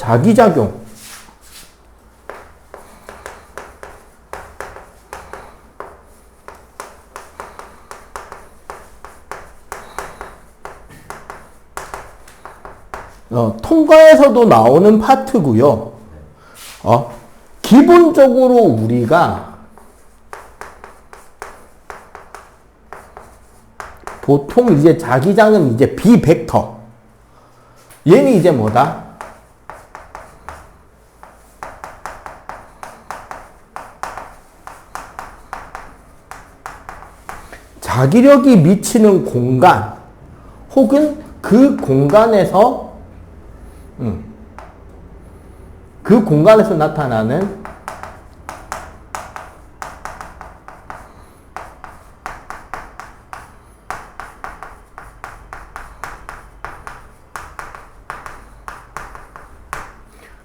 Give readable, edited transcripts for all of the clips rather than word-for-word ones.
자기작용. 통과에서도 나오는 파트고요. 기본적으로 우리가 보통 이제 자기장은 이제 비벡터. 얘는 이제 뭐다? 자기력이 미치는 공간 혹은 그 공간에서 나타나는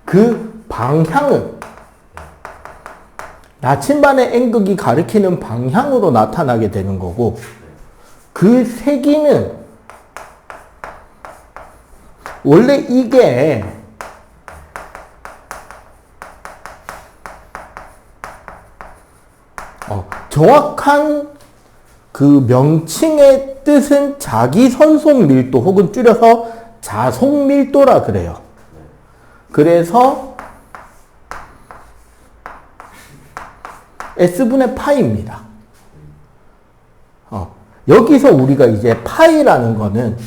그 방향은 나침반의 N극이 가리키는 방향으로 나타나게 되는 거고, 그 세기는 원래 이게 정확한 그 명칭의 뜻은 자기선속밀도 혹은 줄여서 자속밀도라 그래요. 그래서 S분의 파이입니다. 여기서 우리가 이제 파이라는 거는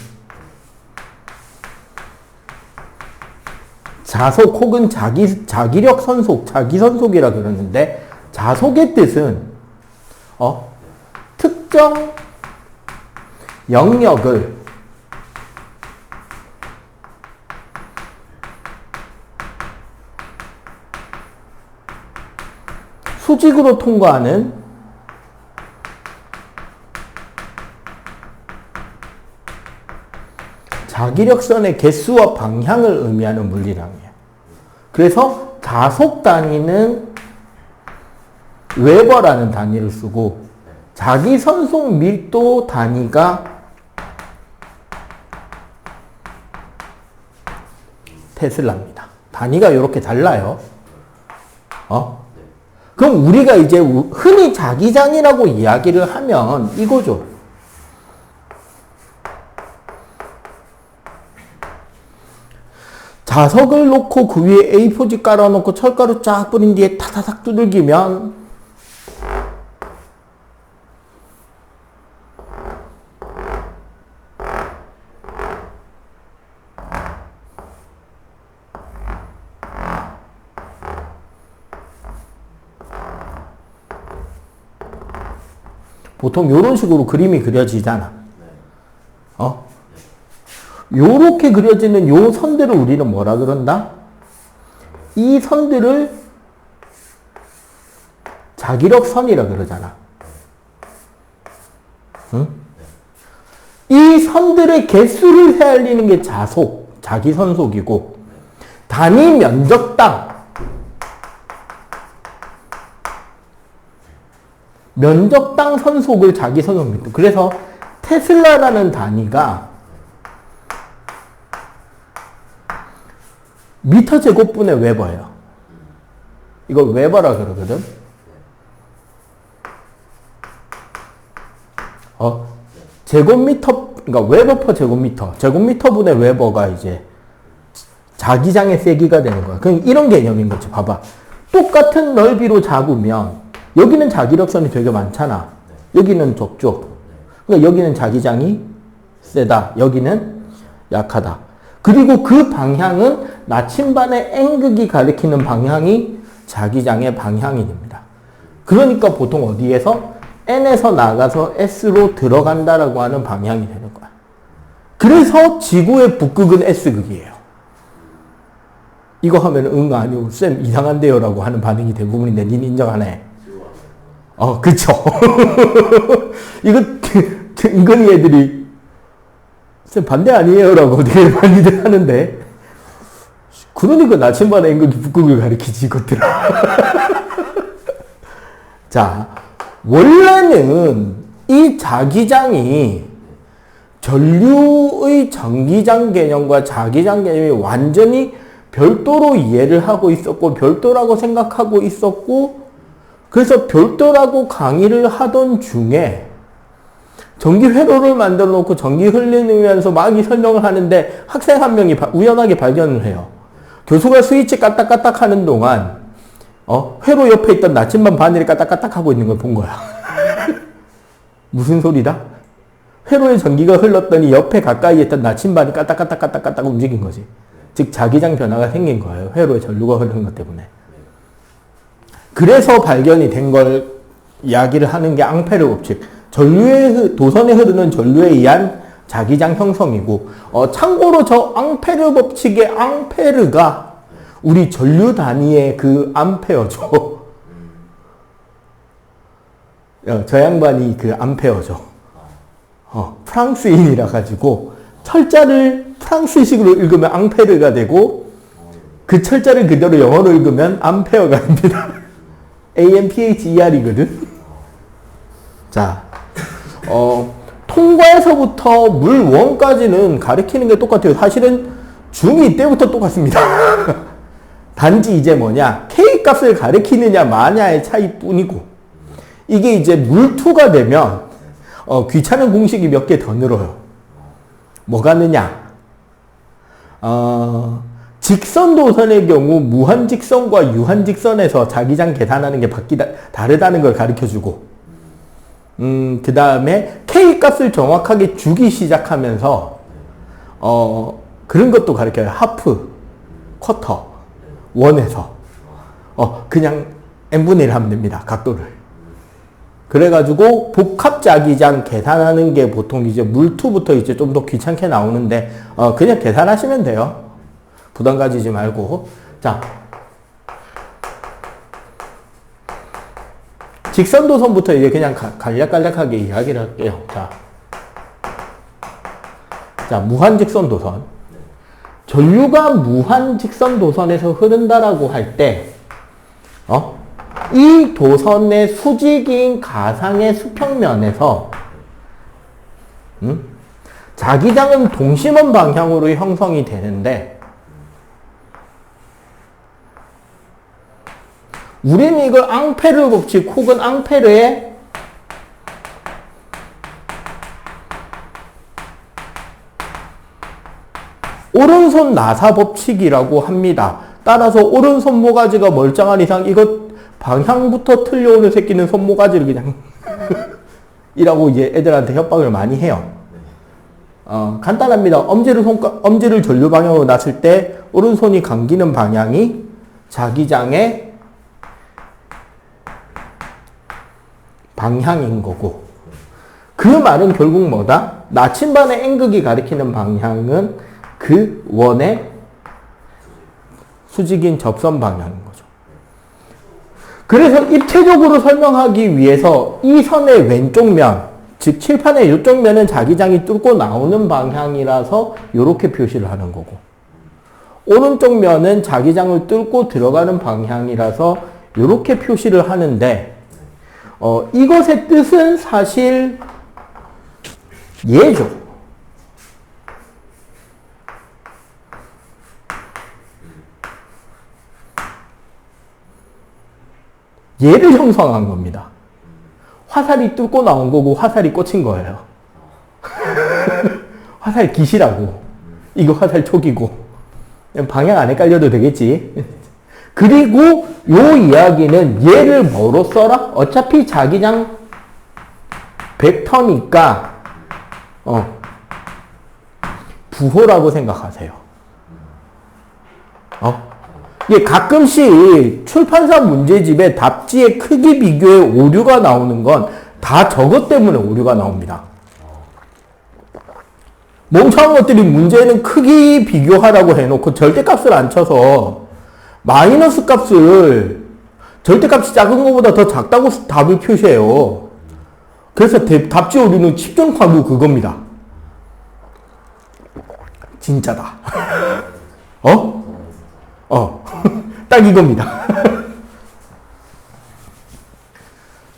자속 혹은 자기력 선속, 자기선속이라 그러는데, 자속의 뜻은 특정 영역을 수직으로 통과하는 자기력선의 개수와 방향을 의미하는 물리량이에요. 그래서 자속 단위는 웨버라는 단위를 쓰고, 자기선속 밀도 단위가 테슬라입니다. 단위가 이렇게 달라요. 그럼 우리가 이제 흔히 자기장이라고 이야기를 하면 이거죠. 자석을 놓고 그 위에 A4지 깔아놓고 철가루 쫙 뿌린 뒤에 타다닥 두들기면 보통 이런 식으로 그림이 그려지잖아. 요렇게 그려지는 요 선들을 우리는 뭐라 그런다? 이 선들을 자기력선이라 그러잖아. 응? 이 선들의 개수를 헤아리는 게 자속, 자기선속이고, 단위 면적당, 면적당 선속을 자기선속입니다. 그래서 테슬라라는 단위가 미터 제곱분의 웨버예요. 이걸 웨버라 그러거든. 제곱미터, 그러니까 웨버 퍼 제곱미터. 제곱미터분의 웨버가 이제 자기장의 세기가 되는 거야. 그럼 이런 개념인 거지. 봐봐. 똑같은 넓이로 잡으면 여기는 자기력선이 되게 많잖아. 여기는 좁죠. 그러니까 여기는 자기장이 세다. 여기는 약하다. 그리고 그 방향은 나침반의 N극이 가리키는 방향이 자기장의 방향이 됩니다. 그러니까 보통 어디에서? N에서 나가서 S로 들어간다라고 하는 방향이 되는 거야. 그래서 지구의 북극은 S극이에요. 이거 하면 응 아니고 쌤 이상한데요 라고 하는 반응이 대부분인데 닌 인정하네. 그쵸. 이거 은근히 애들이 쌤 반대 아니에요 라고 되게 많이들 하는데, 그러니까 나침반의 N극이 북극을 가리키지 이것들아. 자, 원래는 이 자기장이 전류의 전기장 개념과 자기장 개념이 완전히 별도로 이해를 하고 있었고 별도라고 생각하고 있었고 그래서 별도라고 강의를 하던 중에 전기 회로를 만들어 놓고 전기 흘리면서 막 이 설명을 하는데 학생 한 명이 우연하게 발견을 해요. 교수가 스위치 까딱까딱 하는 동안 회로 옆에 있던 나침반 바늘이 까딱까딱 하고 있는 걸 본 거야. 무슨 소리다? 회로에 전기가 흘렀더니 옆에 가까이 있던 나침반이 까딱까딱 움직인 거지. 즉 자기장 변화가 생긴 거예요. 회로에 전류가 흐르는 것 때문에. 그래서 발견이 된 걸 이야기를 하는 게 앙페르 법칙. 도선에 흐르는 전류에 의한 자기장 형성이고 참고로 저 앙페르 법칙의 앙페르가 우리 전류 단위의 그 암페어죠. 저 양반이 그 암페어죠. 프랑스인이라 가지고 철자를 프랑스식으로 읽으면 앙페르가 되고 그 철자를 그대로 영어로 읽으면 암페어가 됩니다. AMPHER이거든. 자, 통과에서부터 물 1까지는 가리키는 게 똑같아요. 사실은 중2 때부터 똑같습니다. 단지 이제 뭐냐, K값을 가리키느냐 마냐의 차이뿐이고 이게 이제 물 2가 되면 귀찮은 공식이 몇 개 더 늘어요. 뭐가 느냐? 직선도선의 경우 무한직선과 유한직선에서 자기장 계산하는 게 다르다는 걸 가르쳐주고 그 다음에 K값을 정확하게 주기 시작하면서 그런 것도 가르쳐요. 하프, 쿼터, 원에서 그냥 n분의 1 하면 됩니다. 각도를. 그래가지고 복합자기장 계산하는 게 보통 이제 물2부터 이제 좀 더 귀찮게 나오는데 그냥 계산하시면 돼요. 부담 가지지 말고. 자, 직선도선부터 이제 그냥 간략간략하게 이야기를 할게요. 자, 무한직선도선. 전류가 무한직선도선에서 흐른다라고 할 때, 이 도선의 수직인 가상의 수평면에서, 자기장은 동심원 방향으로 형성이 되는데, 우리는 이걸 앙페르 법칙 혹은 앙페르의 오른손 나사 법칙이라고 합니다. 따라서 오른손 모가지가 멀쩡한 이상 이것 방향부터 틀려오는 새끼는 손모가지를 그냥 이라고 이제 애들한테 협박을 많이 해요. 간단합니다. 엄지를 전류 방향으로 놨을 때 오른손이 감기는 방향이 자기장의 방향인 거고 그 말은 결국 뭐다? 나침반의 N극이 가리키는 방향은 그 원의 수직인 접선 방향인 거죠. 그래서 입체적으로 설명하기 위해서 이 선의 왼쪽 면, 즉 칠판의 이쪽 면은 자기장이 뚫고 나오는 방향이라서 이렇게 표시를 하는 거고 오른쪽 면은 자기장을 뚫고 들어가는 방향이라서 이렇게 표시를 하는데 이것의 뜻은 사실 얘죠. 얘를 형성한 겁니다. 화살이 뚫고 나온 거고 화살이 꽂힌 거예요. 화살 기시라고. 이거 화살 촉이고. 방향 안 헷갈려도 되겠지. 그리고 요 이야기는 얘를 뭐로 써라? 어차피 자기장 벡터니까 부호라고 생각하세요. 이게 가끔씩 출판사 문제집에 답지의 크기 비교에 오류가 나오는 건 다 저것 때문에 오류가 나옵니다. 멍청한 것들이 문제는 크기 비교하라고 해놓고 절대값을 안 쳐서 마이너스 값을 절대값이 작은 것보다 더 작다고 답을 표시해요. 그래서 답지 오류는 10점 과부 그겁니다. 진짜다. 딱 이겁니다.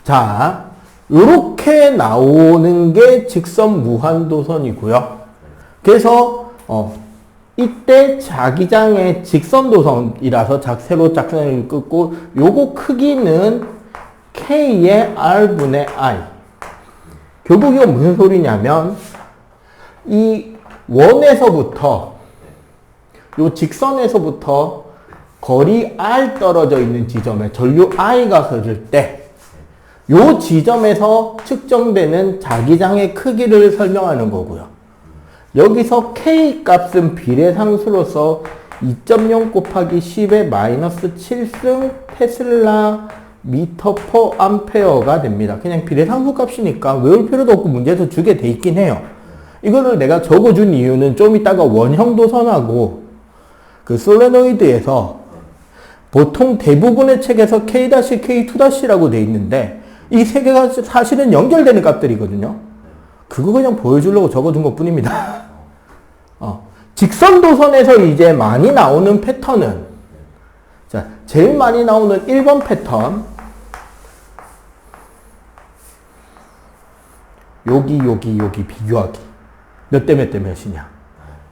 자, 요렇게 나오는 게 직선 무한도선이고요. 그래서 이때 자기장의 직선도선이라서 세로 작선을 끊고 요거 크기는 K의 R분의 I. 결국 이건 무슨 소리냐면 이 원에서부터 요 직선에서부터 거리 R 떨어져 있는 지점에 전류 I가 흐를 때 요 지점에서 측정되는 자기장의 크기를 설명하는 거고요. 여기서 K 값은 비례상수로서 2.0 곱하기 10의 마이너스 7승 테슬라 미터 퍼 암페어가 됩니다. 그냥 비례상수 값이니까 외울 필요도 없고 문제에서 주게 돼 있긴 해요. 이거를 내가 적어준 이유는 좀 이따가 원형 도선하고 그 솔레노이드에서 보통 대부분의 책에서 K-K2-라고 돼 있는데 이 세 개가 사실은 연결되는 값들이거든요. 그거 그냥 보여주려고 적어둔 것 뿐입니다. 직선도선에서 이제 많이 나오는 패턴은, 자, 제일 많이 나오는 1번 패턴. 여기 비교하기. 몇 대 몇 대 몇이냐.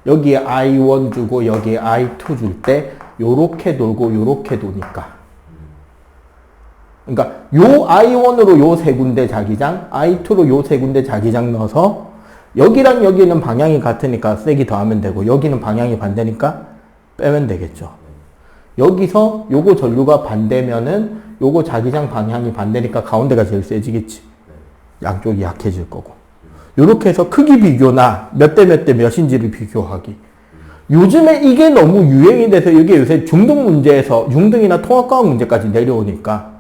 여기에 I1 주고 여기에 I2 줄 때 요렇게 돌고 요렇게 도니까. 그러니까 요 I1으로 요 세 군데 자기장, I2로 요 세 군데 자기장 넣어서 여기랑 여기는 방향이 같으니까 세기 더하면 되고 여기는 방향이 반대니까 빼면 되겠죠. 여기서 요거 전류가 반대면은 요거 자기장 방향이 반대니까 가운데가 제일 세지겠지. 양쪽이 약해질 거고. 요렇게 해서 크기 비교나 몇 대 몇 대 몇인지를 비교하기. 요즘에 이게 너무 유행이 돼서 이게 요새 중등 문제에서 중등이나 통합과학 문제까지 내려오니까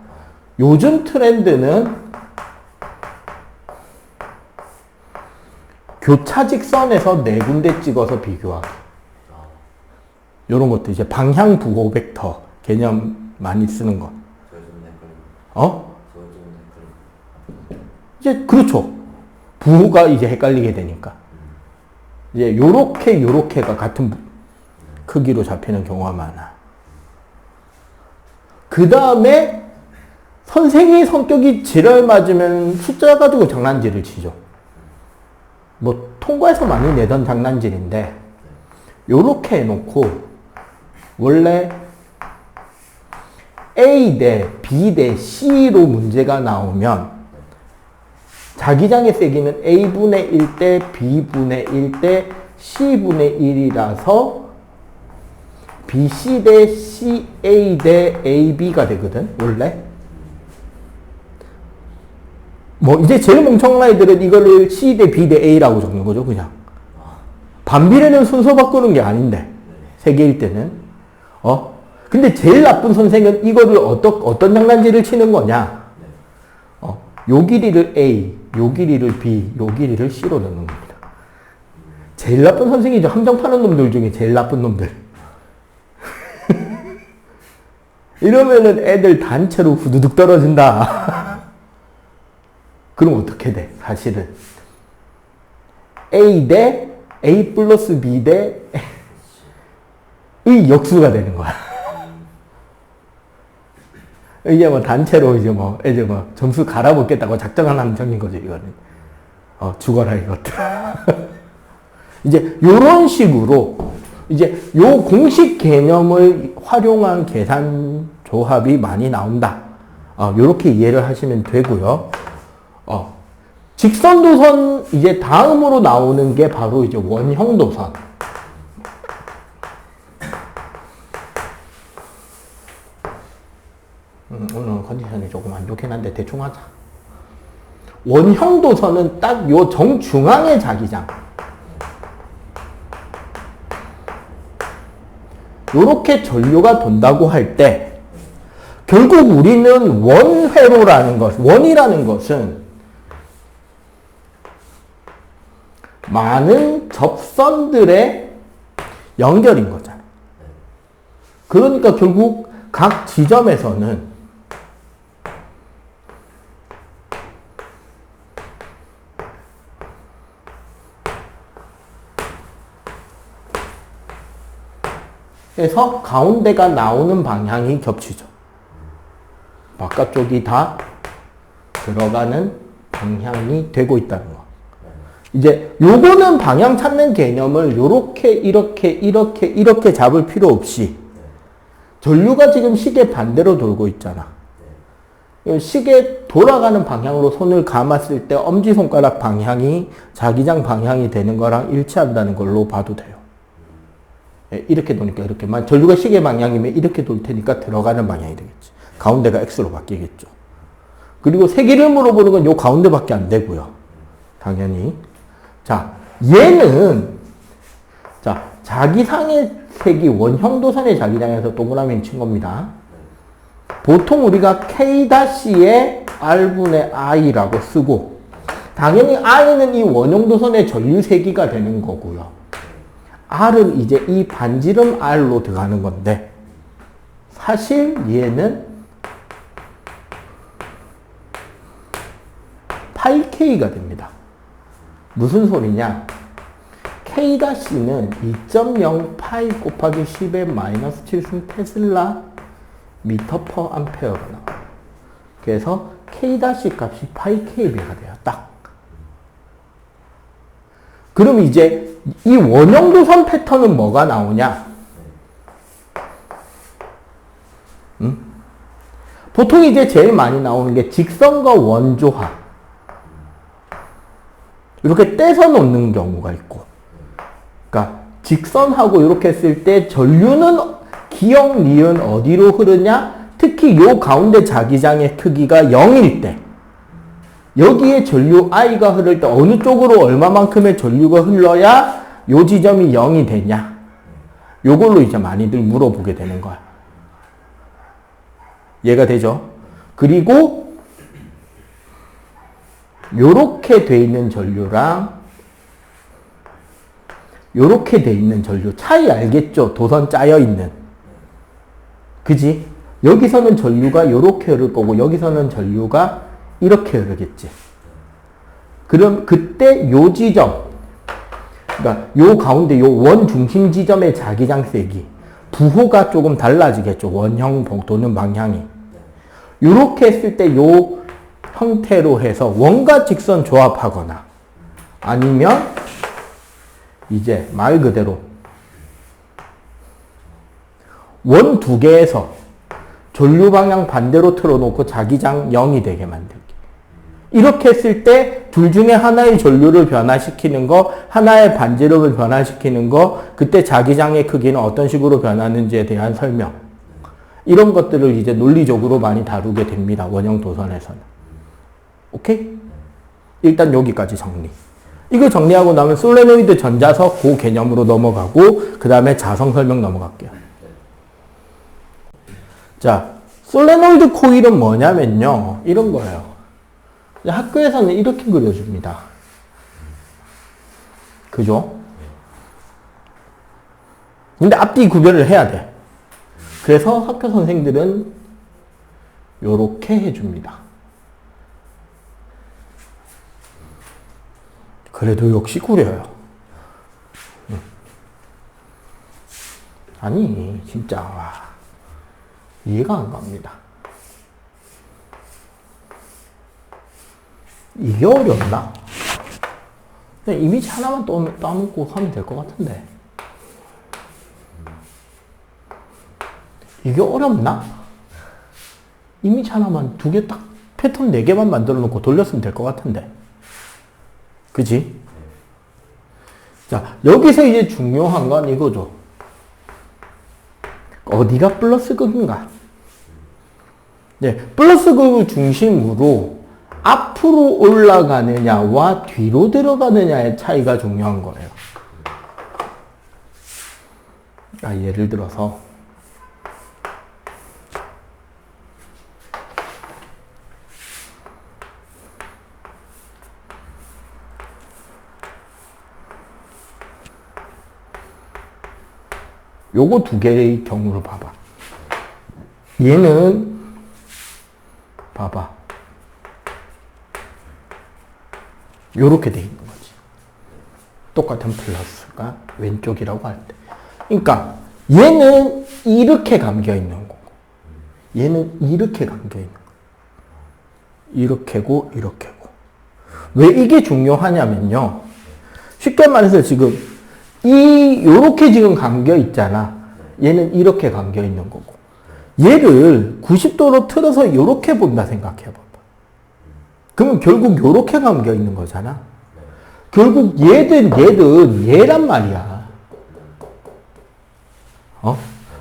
요즘 트렌드는 교차 직선에서 네 군데 찍어서 비교하기. 요런 것도 이제 방향 부호 벡터 개념 많이 쓰는 거. 이제 그렇죠. 부호가 이제 헷갈리게 되니까. 이제 요렇게가 같은 크기로 잡히는 경우가 많아. 그 다음에 선생의 성격이 지랄 맞으면 숫자 가지고 장난질을 치죠. 뭐 통과해서 많이 내던 장난질인데 요렇게 해놓고 원래 A 대 B 대 C로 문제가 나오면 자기장의 세기는 A분의 1 대 B분의 1 대 C분의 1이라서 BC 대 CA 대 AB가 되거든, 원래. 뭐, 이제 제일 멍청한 아이들은 이거를 C 대 B 대 A라고 적는 거죠, 그냥. 반비례는 순서 바꾸는 게 아닌데, 세 개일 때는. 근데 제일 나쁜 선생은 이거를 어떤 장난질을 치는 거냐. 요 길이를 A, 요 길이를 B, 요 길이를 C로 넣는 겁니다. 제일 나쁜 선생이죠. 함정 파는 놈들 중에 제일 나쁜 놈들. 이러면은 애들 단체로 후두둑 떨어진다. 그럼 어떻게 돼? 사실은 A 대 A 플러스 B 대 의 역수가 되는 거야. 이게 뭐 단체로 이제 점수 갈아먹겠다고 작정한 함정인 거죠, 이거는. 죽어라, 이것들. 이제 요런 식으로 이제 요 공식 개념을 활용한 계산 조합이 많이 나온다. 요렇게 이해를 하시면 되고요. 직선도선 이제 다음으로 나오는 게 바로 이제 원형도선. 오늘 컨디션이 조금 안 좋긴 한데 대충 하자. 원형도선은 딱 요 정중앙의 자기장. 요렇게 전류가 돈다고 할 때 결국 우리는 원회로라는 것, 원이라는 것은 많은 접선들의 연결인 거잖아요. 그러니까 결국 각 지점에서는 그래서 가운데가 나오는 방향이 겹치죠. 바깥쪽이 다 들어가는 방향이 되고 있다는 거. 이제 요거는 방향 찾는 개념을 요렇게 이렇게 잡을 필요 없이 전류가 지금 시계 반대로 돌고 있잖아. 시계 돌아가는 방향으로 손을 감았을 때 엄지손가락 방향이 자기장 방향이 되는 거랑 일치한다는 걸로 봐도 돼요. 이렇게 도니까 이렇게만. 전류가 시계 방향이면 이렇게 돌 테니까 들어가는 방향이 되겠지. 가운데가 X로 바뀌겠죠. 그리고 세기를 물어보는 건 요 가운데밖에 안 되고요. 당연히. 자, 얘는 자, 자기상의 색이 원형도선의 자기장에서 동그라미 친 겁니다. 보통 우리가 K-의 R분의 I라고 쓰고 당연히 I는 이 원형도선의 전류세기가 되는 거고요. R은 이제 이 반지름 R로 들어가는 건데 사실 얘는 파이 K가 됩니다. 무슨 소리냐? K-는 2.0 파이 곱하기 10의 마이너스 7승 테슬라 미터 퍼 암페어가 나와요. 그래서 K- 값이 파이 KB가 돼요. 딱. 그럼 이제 이 원형도선 패턴은 뭐가 나오냐? 보통 이제 제일 많이 나오는 게 직선과 원조합. 이렇게 떼서 놓는 경우가 있고. 그러니까 직선하고 이렇게 했을 때 전류는 기역, 니은 어디로 흐르냐? 특히 요 가운데 자기장의 크기가 0일 때 여기에 전류 I가 흐를 때 어느 쪽으로 얼마만큼의 전류가 흘러야 요 지점이 0이 되냐? 요걸로 이제 많이들 물어보게 되는 거야. 이해가 되죠? 그리고 요렇게 돼 있는 전류랑 요렇게 돼 있는 전류 차이 알겠죠? 도선 짜여 있는. 그지? 여기서는 전류가 요렇게 흐를 거고 여기서는 전류가 이렇게 흐르겠지. 그럼 그때 요 지점, 그러니까 요 가운데 요 원 중심 지점의 자기장 세기, 부호가 조금 달라지겠죠. 원형 도는 방향이. 요렇게 했을 때 요 형태로 해서 원과 직선 조합하거나 아니면 이제 말 그대로 원 두 개에서 전류 방향 반대로 틀어놓고 자기장 0이 되게 만들기. 이렇게 했을 때 둘 중에 하나의 전류를 변화시키는 거, 하나의 반지름을 변화시키는 거, 그때 자기장의 크기는 어떤 식으로 변하는지에 대한 설명. 이런 것들을 이제 논리적으로 많이 다루게 됩니다. 원형 도선에서는. 오케이? 일단 여기까지 정리. 이거 정리하고 나면 솔레노이드 전자석 그 개념으로 넘어가고 그 다음에 자성 설명 넘어갈게요. 자, 솔레노이드 코일은 뭐냐면요. 이런 거예요. 학교에서는 이렇게 그려줍니다. 그죠? 근데 앞뒤 구별을 해야 돼. 그래서 학교 선생들은 요렇게 해줍니다. 그래도 역시 구려요. 아니, 진짜, 와, 이해가 안 갑니다. 이게 어렵나? 그냥 이미지 하나만 따놓고 하면 될 것 같은데. 이게 어렵나? 이미지 하나만 두 개 딱 패턴 4개만 만들어 놓고 돌렸으면 될 것 같은데. 그치? 자, 여기서 이제 중요한 건 이거죠. 어디가 플러스 극인가? 네, 플러스 극을 중심으로 앞으로 올라가느냐와 뒤로 들어가느냐의 차이가 중요한 거예요. 예를 들어서 요거 두 개의 경우를 봐봐. 얘는 봐봐. 요렇게 돼 있는 거지. 똑같은 플러스가 왼쪽이라고 할 때. 그러니까 얘는 이렇게 감겨 있는 거고 얘는 이렇게 감겨 있는 거고 이렇게고 이렇게고. 왜 이게 중요하냐면요. 쉽게 말해서 지금 요렇게 지금 감겨 있잖아. 얘는 이렇게 감겨 있는 거고. 얘를 90도로 틀어서 요렇게 본다 생각해 봐봐. 그러면 결국 요렇게 감겨 있는 거잖아. 결국 얘든 얘란 말이야.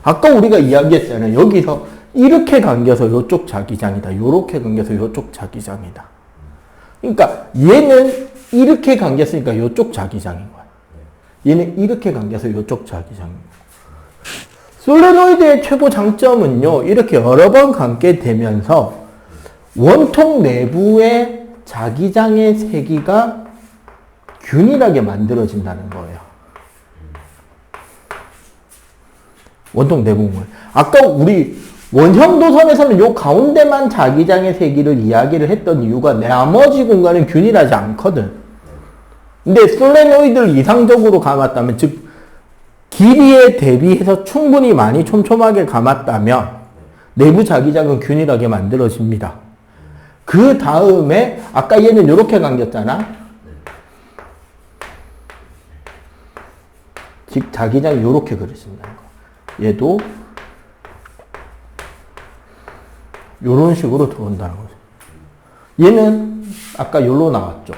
아까 우리가 이야기했잖아요. 여기서 이렇게 감겨서 요쪽 자기장이다. 요렇게 감겨서 요쪽 자기장이다. 그러니까 얘는 이렇게 감겼으니까 요쪽 자기장인 거야. 얘는 이렇게 감겨서 요쪽 자기장인 거야. 솔레노이드의 최고 장점은요, 이렇게 여러 번 감게 되면서 원통 내부의 자기장의 세기가 균일하게 만들어진다는 거예요. 원통 내부물. 아까 우리 원형 도선에서는 요 가운데만 자기장의 세기를 이야기를 했던 이유가 나머지 공간은 균일하지 않거든. 근데 솔레노이드를 이상적으로 감았다면, 즉 길이에 대비해서 충분히 많이 촘촘하게 감았다면 내부 자기장은 균일하게 만들어집니다. 그 다음에 아까 얘는 이렇게 감겼잖아. 즉 자기장이 이렇게 그려진다는 거. 얘도 이런 식으로 들어온다는 거죠. 얘는 아까 여기로 나왔죠.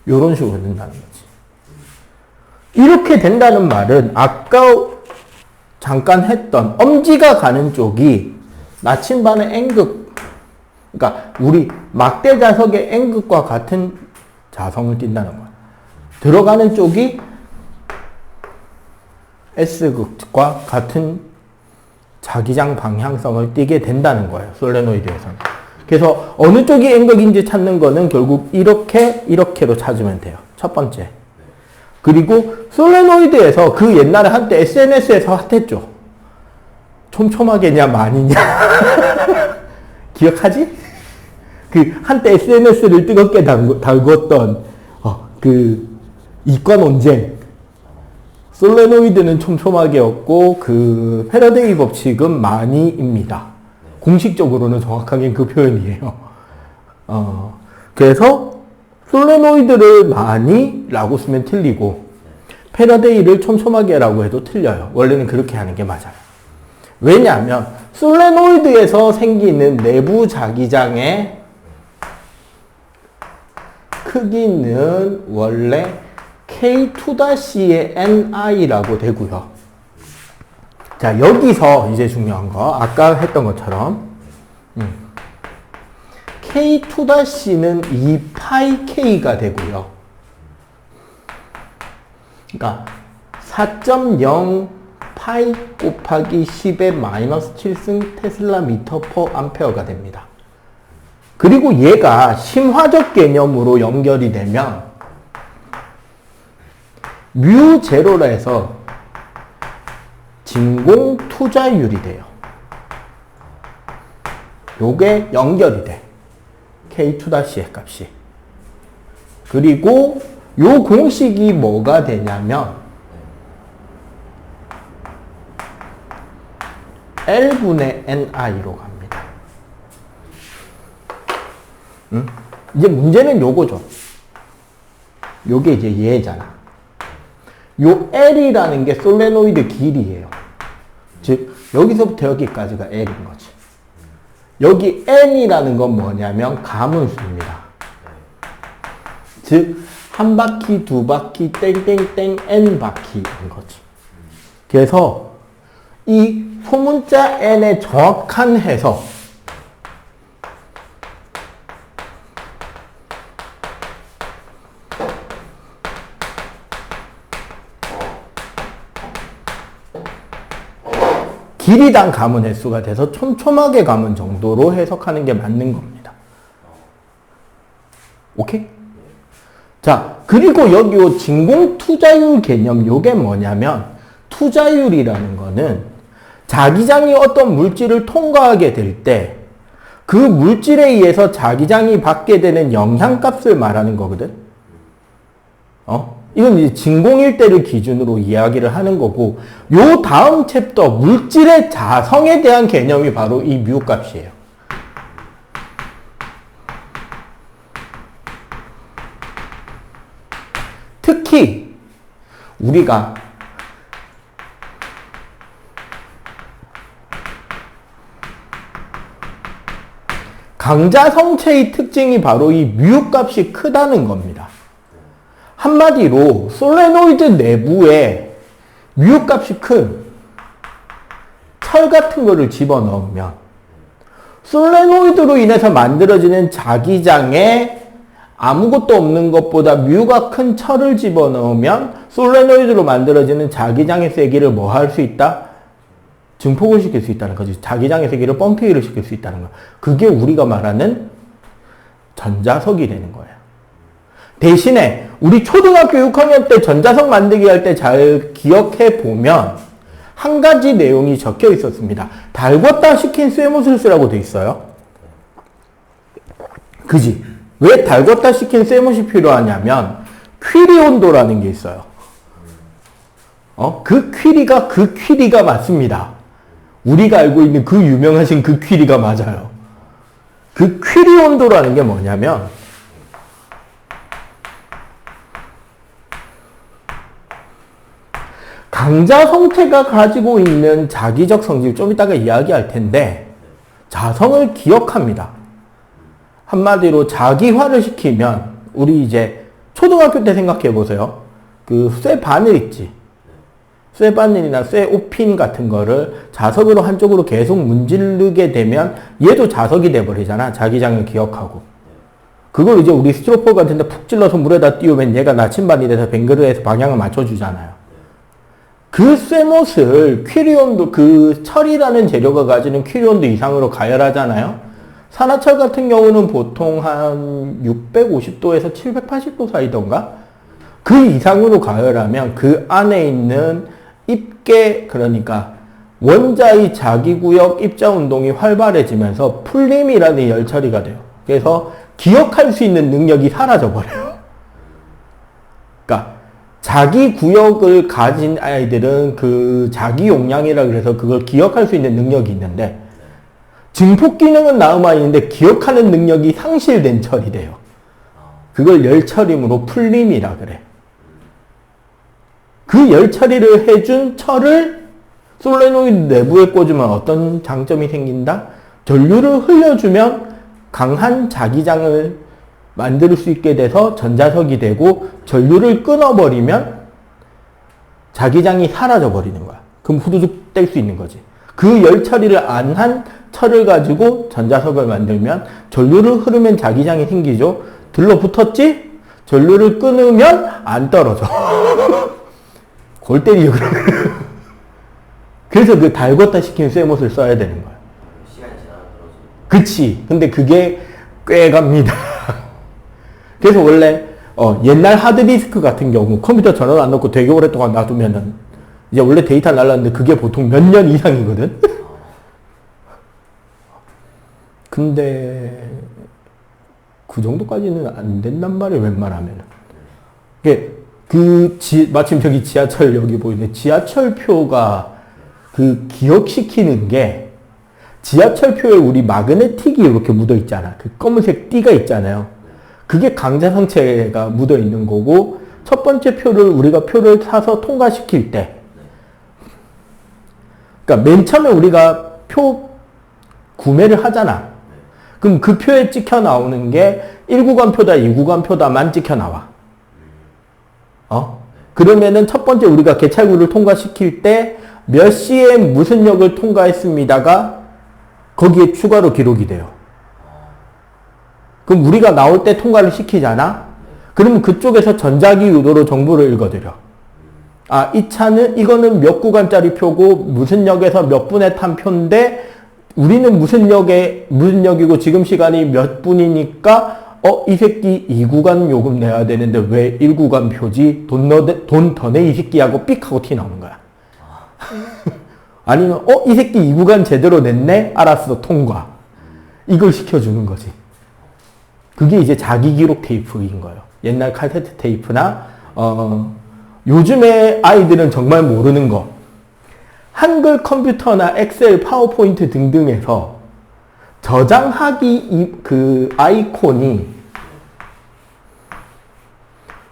이런 식으로 된다는 거지. 이렇게 된다는 말은 아까 잠깐 했던 엄지가 가는 쪽이 나침반의 N극, 그러니까 우리 막대 자석의 N극과 같은 자성을 띈다는 거야. 들어가는 쪽이 S극과 같은 자기장 방향성을 띠게 된다는 거예요. 솔레노이드에서는. 그래서 어느 쪽이 N극인지 찾는 거는 결국 이렇게로 찾으면 돼요. 첫 번째. 그리고 솔레노이드에서 그 옛날에 한때 SNS에서 핫했죠. 촘촘하게냐 많이냐. 기억하지? 그 한때 SNS를 뜨겁게 달궜던 그 이과 논쟁. 솔레노이드는 촘촘하게였고 그 패러데이 법칙은 많이입니다. 공식적으로는 정확하게 그 표현이에요. 그래서 솔레노이드를 많이라고 쓰면 틀리고 패러데이를 촘촘하게라고 해도 틀려요. 원래는 그렇게 하는 게 맞아요. 왜냐하면 솔레노이드에서 생기는 내부 자기장의 크기는 원래 K2-의 NI라고 되고요. 자, 여기서 이제 중요한 거, 아까 했던 것처럼 K2-는 2파이 K가 되고요. 그러니까 4.0 파이 곱하기 10의 마이너스 7승 테슬라 미터 퍼 암페어가 됩니다. 그리고 얘가 심화적 개념으로 연결이 되면 뮤 제로라 해서 진공 투자율이 돼요. 요게 연결이 돼. K2-의 값이. 그리고 요 공식이 뭐가 되냐면 L분의 NI로 갑니다. 이제 문제는 요거죠. 요게 이제 얘잖아. 요 L이라는 게 솔레노이드 길이에요. 즉 여기서부터 여기까지가 L인 거지. 여기 N이라는 건 뭐냐면 가문수입니다. 즉 한 바퀴, 두 바퀴, 땡땡땡 N 바퀴인 거지. 그래서 이 소문자 N의 정확한 해석, 길이당 가문 횟수가 돼서 촘촘하게 가문 정도로 해석하는 게 맞는 겁니다. 오케이? 자, 그리고 여기 요 진공 투자율 개념, 요게 뭐냐면 투자율이라는 거는 자기장이 어떤 물질을 통과하게 될 때 그 물질에 의해서 자기장이 받게 되는 영향값을 말하는 거거든. 이건 이제 진공일대를 기준으로 이야기를 하는 거고, 요 다음 챕터 물질의 자성에 대한 개념이 바로 이 뮤 값이에요. 특히 우리가 강자성체의 특징이 바로 이 뮤 값이 크다는 겁니다. 한마디로 솔레노이드 내부에 뮤 값이 큰 철 같은 거를 집어넣으면 솔레노이드로 인해서 만들어지는 자기장에 아무것도 없는 것보다 뮤가 큰 철을 집어넣으면 솔레노이드로 만들어지는 자기장의 세기를 뭐 할 수 있다? 증폭을 시킬 수 있다는 거지. 자기장의 세기를 뻥튀기를 시킬 수 있다는 거. 그게 우리가 말하는 전자석이 되는 거예요. 대신에 우리 초등학교 6학년 때 전자석 만들기 할 때 잘 기억해 보면 한 가지 내용이 적혀 있었습니다. 달궜다 식힌 쇠못을 쓰라고 돼 있어요. 그지? 왜 달궜다 식힌 쇠못이 필요하냐면 퀴리 온도라는 게 있어요. 그 퀴리가 맞습니다. 우리가 알고 있는 그 유명하신 그 퀴리가 맞아요. 그 퀴리 온도라는 게 뭐냐면 강자 성체가 가지고 있는 자기적 성질, 좀 이따가 이야기할 텐데 자성을 기억합니다. 한마디로 자기화를 시키면 우리 이제 초등학교 때 생각해 보세요. 그 쇠 바늘 있지. 쇠 바늘이나 쇠 오핀 같은 거를 자석으로 한쪽으로 계속 문지르게 되면 얘도 자석이 돼버리잖아. 자기장을 기억하고. 그걸 이제 우리 스티로폼 같은 데 푹 찔러서 물에다 띄우면 얘가 나침반이 돼서 뱅그르에서 방향을 맞춰주잖아요. 그 쇠못을 퀴리온도, 그 철이라는 재료가 가지는 퀴리온도 이상으로 가열하잖아요. 산화철 같은 경우는 보통 한 650도에서 780도 사이던가? 그 이상으로 가열하면 그 안에 있는 입계, 그러니까 원자의 자기구역 입자 운동이 활발해지면서 풀림이라는 열처리가 돼요. 그래서 기억할 수 있는 능력이 사라져버려요. 그러니까 자기 구역을 가진 아이들은 그 자기 용량이라 그래서 그걸 기억할 수 있는 능력이 있는데 증폭 기능은 남아 있는데 기억하는 능력이 상실된 철이 돼요. 그걸 열처리므로 풀림이라 그래. 그 열처리를 해준 철을 솔레노이드 내부에 꽂으면 어떤 장점이 생긴다? 전류를 흘려주면 강한 자기장을 만들 수 있게 돼서 전자석이 되고 전류를 끊어버리면 자기장이 사라져버리는 거야. 그럼 후두둑 뗄 수 있는 거지. 그 열처리를 안 한 철을 가지고 전자석을 만들면 전류를 흐르면 자기장이 생기죠. 들러붙었지? 전류를 끊으면 안 떨어져. 골 때리죠. 그래서 그 달궜다 식힌 쇠못을 써야 되는 거야. 시간이 지나면 떨어지고. 그치. 근데 그게 꽤 갑니다. 그래서 원래 옛날 하드디스크 같은 경우 컴퓨터 전원 안 넣고 되게 오랫동안 놔두면은 이제 원래 데이터 날랐는데 그게 보통 몇 년 이상이거든. 근데 그 정도까지는 안 된단 말이에요. 웬만하면은. 마침 저기 지하철 여기 보이네. 지하철표가 그 기억시키는 게 지하철표에 우리 마그네틱이 이렇게 묻어 있잖아. 그 검은색 띠가 있잖아요. 그게 강자성체가 묻어 있는 거고, 첫 번째 우리가 표를 사서 통과시킬 때, 그러니까 맨 처음에 우리가 표 구매를 하잖아. 그럼 그 표에 찍혀 나오는 게 1구간 표다, 2구간 표다만 찍혀 나와. 그러면은 첫 번째 우리가 개찰구를 통과시킬 때 몇 시에 무슨 역을 통과했습니다가 거기에 추가로 기록이 돼요. 그럼 우리가 나올 때 통과를 시키잖아? 그러면 그쪽에서 전자기 유도로 정보를 읽어드려. 아, 이거는 몇 구간짜리 표고 무슨 역에서 몇 분에 탄 표인데 우리는 무슨 역이고 지금 시간이 몇 분이니까 이 새끼 2구간 요금 내야 되는데 왜 1구간 표지? 돈 더 내 이 새끼 하고 삑 하고 티 나오는 거야. 아니면 이 새끼 2구간 제대로 냈네? 알았어, 통과. 이걸 시켜주는 거지. 그게 이제 자기 기록 테이프인 거예요. 옛날 카세트 테이프나 요즘에 아이들은 정말 모르는 거. 한글 컴퓨터나 엑셀, 파워포인트 등등에서 저장하기 그 아이콘이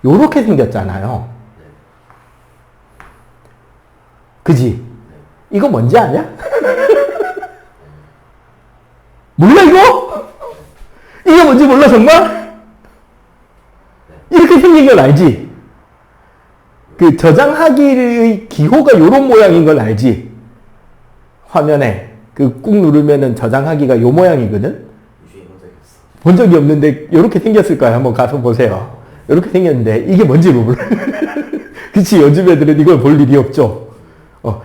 요렇게 생겼잖아요. 그지? 이거 뭔지 아냐? 몰라 이거? 이게 뭔지 몰라 정말? 이렇게 생긴 걸 알지? 그 저장하기의 기호가 요런 모양인 걸 알지? 화면에 그 꾹 누르면은 저장하기가 요 모양이거든? 본 적이 없는데 요렇게 생겼을 거야. 한번 가서 보세요. 요렇게 생겼는데 이게 뭔지를 몰라. 그치? 요즘 애들은 이걸 볼 일이 없죠.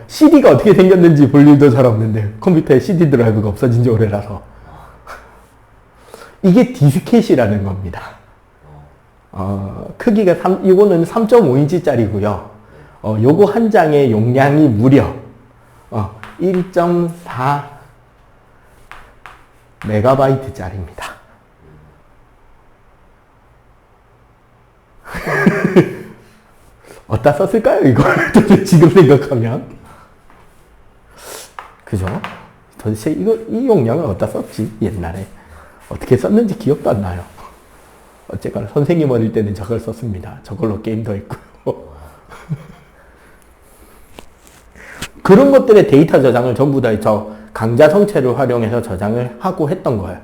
CD가 어떻게 생겼는지 볼 일도 잘 없는데 컴퓨터에 CD 드라이브가 없어진 지 오래라서 이게 디스켓이라는 겁니다. 크기가 이거는 3.5인치짜리고요. 요거 한 장의 용량이 무려 1.4 메가바이트짜리입니다. 어디다 썼을까요, 이걸? 지금 생각하면. 그죠? 도대체 이 용량을 어디다 썼지, 옛날에. 어떻게 썼는지 기억도 안 나요. 어쨌거나 선생님 어릴 때는 저걸 썼습니다. 저걸로 게임도 했고요. 그런 것들의 데이터 저장을 전부 다 저 강자 성체를 활용해서 저장을 하고 했던 거예요.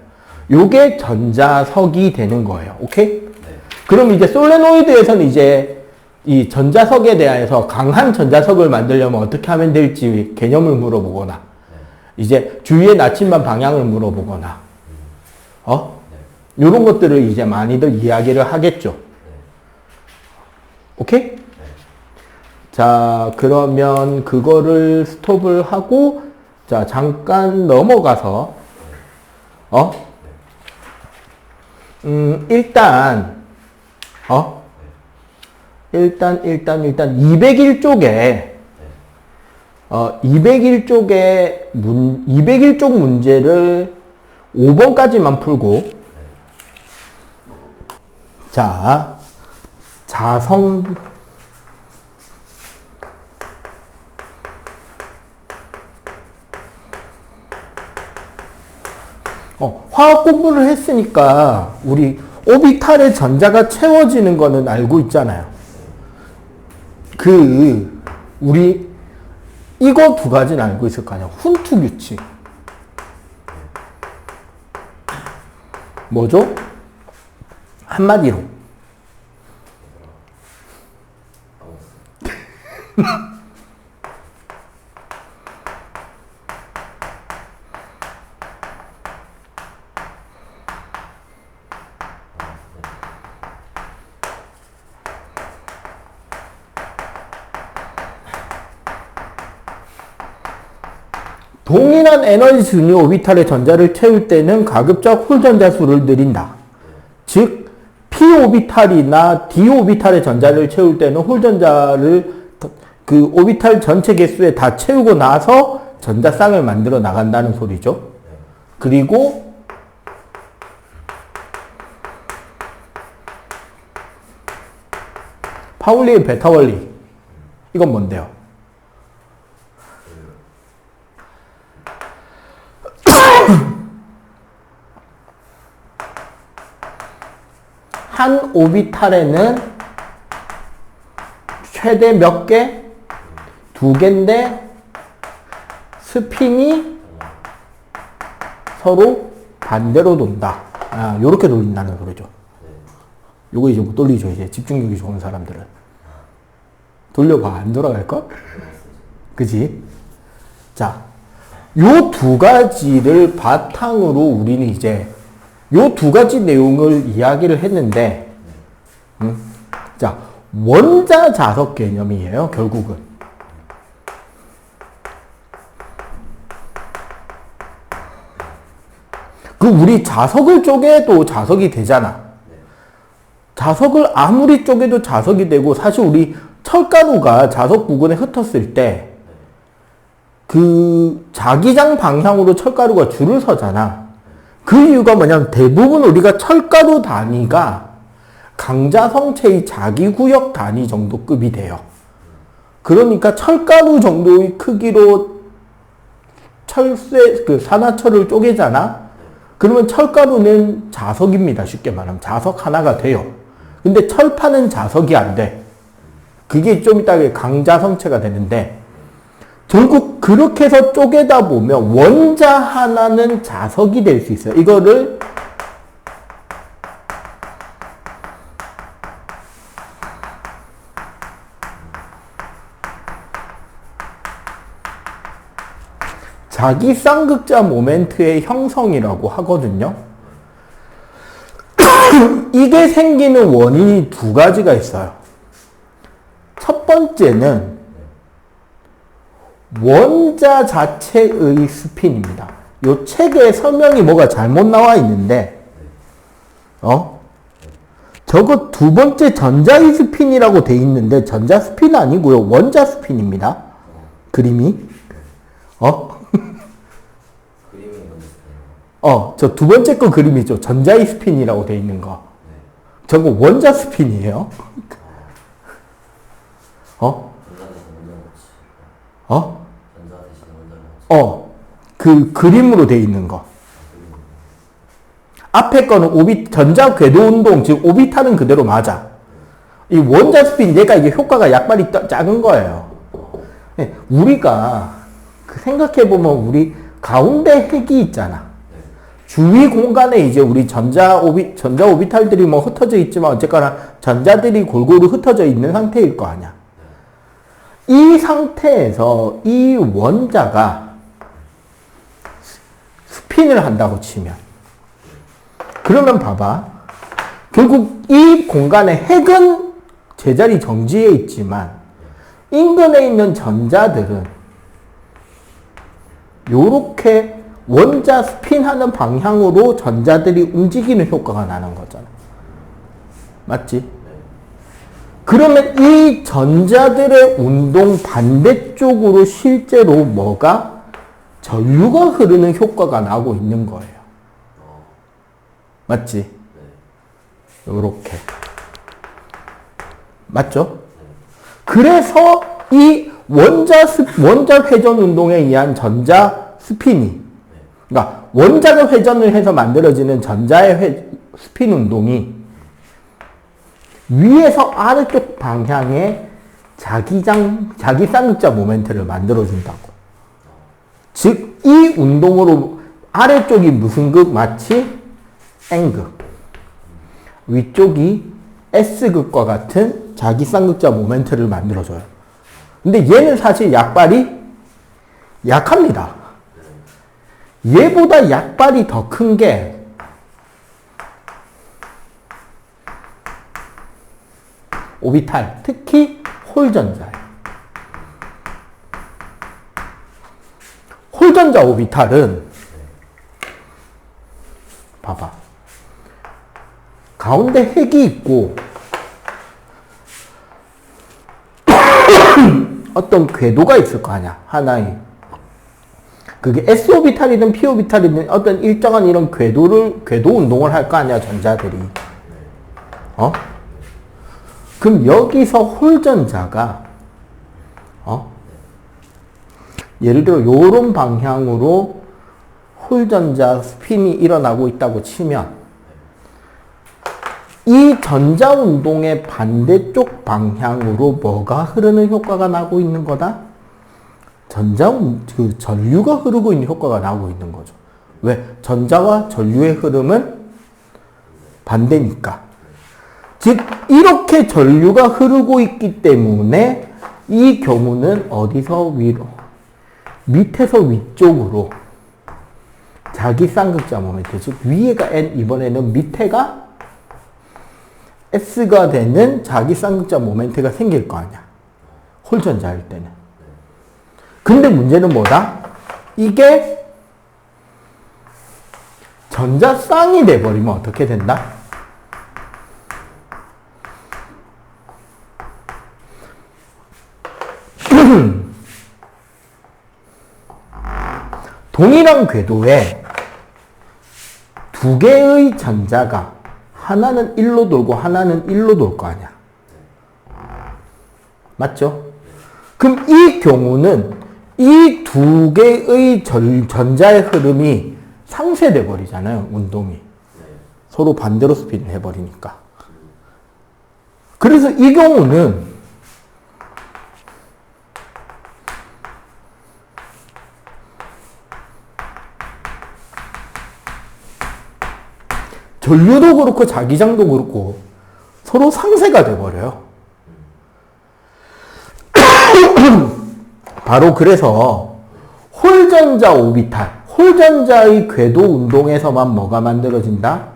요게 전자석이 되는 거예요. 오케이? 네. 그럼 이제 솔레노이드에서는 이제 이 전자석에 대해서 강한 전자석을 만들려면 어떻게 하면 될지 개념을 물어보거나, 네. 이제 주위의 나침반 방향을 물어보거나, 요런 것들을 이제 많이들 이야기를 하겠죠. 오케이? 자, 그러면 그거를 스톱을 하고, 자, 잠깐 넘어가서, 일단 201쪽에, 201쪽 문제를 5번까지만 풀고, 자, 자성, 화학 공부를 했으니까 우리 오비탈의 전자가 채워지는 거는 알고 있잖아요. 우리 이거 두 가지는 알고 있을 거 아니야. 훈트 규칙. 뭐죠? 한마디로. 동일한 에너지 순위 오비탈의 전자를 채울 때는 가급적 홀전자 수를 늘린다. 즉 p 오비탈이나 d 오비탈의 전자를 채울 때는 홀전자를 그 오비탈 전체 개수에 다 채우고 나서 전자쌍을 만들어 나간다는 소리죠. 그리고 파울리의 베타 원리. 이건 뭔데요? 한 오비탈에는 최대 몇 개? 2개인데 스핀이 서로 반대로 돈다. 요렇게 돌린다는 소리죠. 요거 이제 못 돌리죠. 이제 집중력이 좋은 사람들은. 돌려봐. 안 돌아갈걸? 그지? 자, 요 두 가지를 바탕으로 우리는 이제 요 두 가지 내용을 이야기를 했는데, 자, 원자 자석 개념이에요, 결국은. 우리 자석을 쪼개도 자석이 되잖아. 자석을 아무리 쪼개도 자석이 되고, 사실 우리 철가루가 자석 부근에 흩었을 때, 자기장 방향으로 철가루가 줄을 서잖아. 그 이유가 뭐냐면 대부분 우리가 철가루 단위가 강자성체의 자기구역 단위 정도 급이 돼요. 그러니까 철가루 정도의 크기로 산화철을 쪼개잖아? 그러면 철가루는 자석입니다. 쉽게 말하면. 자석 하나가 돼요. 근데 철판은 자석이 안 돼. 그게 좀 이따가 강자성체가 되는데, 결국 그렇게 해서 쪼개다 보면 원자 하나는 자석이 될 수 있어요. 이거를 자기 쌍극자 모멘트의 형성이라고 하거든요. 이게 생기는 원인이 두 가지가 있어요. 첫 번째는 원자 자체의 스핀입니다. 이 책에 설명이 뭐가 잘못 나와 있는데, 저거 두 번째 전자의 스핀이라고 돼 있는데, 전자 스핀 아니고요. 원자 스핀입니다. 그림이. 저 두 번째 거 그림이죠. 전자의 스핀이라고 돼 있는 거. 저거 원자 스핀이에요. 그 그림으로 돼 있는 거. 앞에 거는 전자 궤도 운동, 즉 오비탈은 그대로 맞아. 이 원자 스핀, 얘가 이게 효과가 약발이 작은 거예요. 우리가 생각해보면 우리 가운데 핵이 있잖아. 주위 공간에 이제 우리 전자 오비탈들이 뭐 흩어져 있지만 어쨌거나 전자들이 골고루 흩어져 있는 상태일 거 아니야. 이 상태에서 이 원자가 스핀을 한다고 치면, 그러면 봐봐. 결국 이 공간의 핵은 제자리 정지에 있지만 인근에 있는 전자들은 요렇게 원자 스핀하는 방향으로 전자들이 움직이는 효과가 나는 거잖아. 맞지? 그러면 이 전자들의 운동 반대쪽으로 실제로 뭐가? 전류가 흐르는 효과가 나고 있는 거예요. 맞지? 요렇게. 맞죠? 그래서 이 원자 회전 운동에 의한 전자 스핀이, 그러니까 원자가 회전을 해서 만들어지는 전자의 스핀 운동이 위에서 아래쪽 방향의 자기 쌍극자 모멘트를 만들어준다고. 즉, 이 운동으로 아래쪽이 무슨 극? 마치 N극. 위쪽이 S극과 같은 자기 쌍극자 모멘트를 만들어줘요. 근데 얘는 사실 약발이 약합니다. 얘보다 약발이 더 큰 게 오비탈, 특히 홀전자예요. 홀전자 오비탈은 봐봐. 가운데 핵이 있고 어떤 궤도가 있을 거 아니야. 하나의. 그게 S오비탈이든 P오비탈이든 어떤 일정한 이런 궤도 운동을 할 거 아니야, 전자들이. 그럼 여기서 홀전자가, 예를 들어, 요런 방향으로 홀전자 스핀이 일어나고 있다고 치면, 이 전자 운동의 반대쪽 방향으로 뭐가 흐르는 효과가 나고 있는 거다? 전류가 흐르고 있는 효과가 나오고 있는 거죠. 왜? 전자와 전류의 흐름은 반대니까. 즉, 이렇게 전류가 흐르고 있기 때문에 이 경우는 어디서 위로? 밑에서 위쪽으로 자기 쌍극자 모멘트, 즉 위에가 N, 이번에는 밑에가 S가 되는 자기 쌍극자 모멘트가 생길 거 아니야. 홀전자일 때는. 근데 문제는 뭐다? 이게 전자쌍이 돼버리면 어떻게 된다? 동일한 궤도에 두 개의 전자가 하나는 1로 돌고 하나는 1로 돌 거 아니야. 맞죠? 그럼 이 경우는 이 두 개의 전자의 흐름이 상쇄돼 버리잖아요. 운동이. 서로 반대로 스핀을 해버리니까. 그래서 이 경우는 전류도 그렇고 자기장도 그렇고 서로 상쇄가 돼버려요. 바로 그래서 홀전자 오비탈, 홀전자의 궤도 운동에서만 뭐가 만들어진다?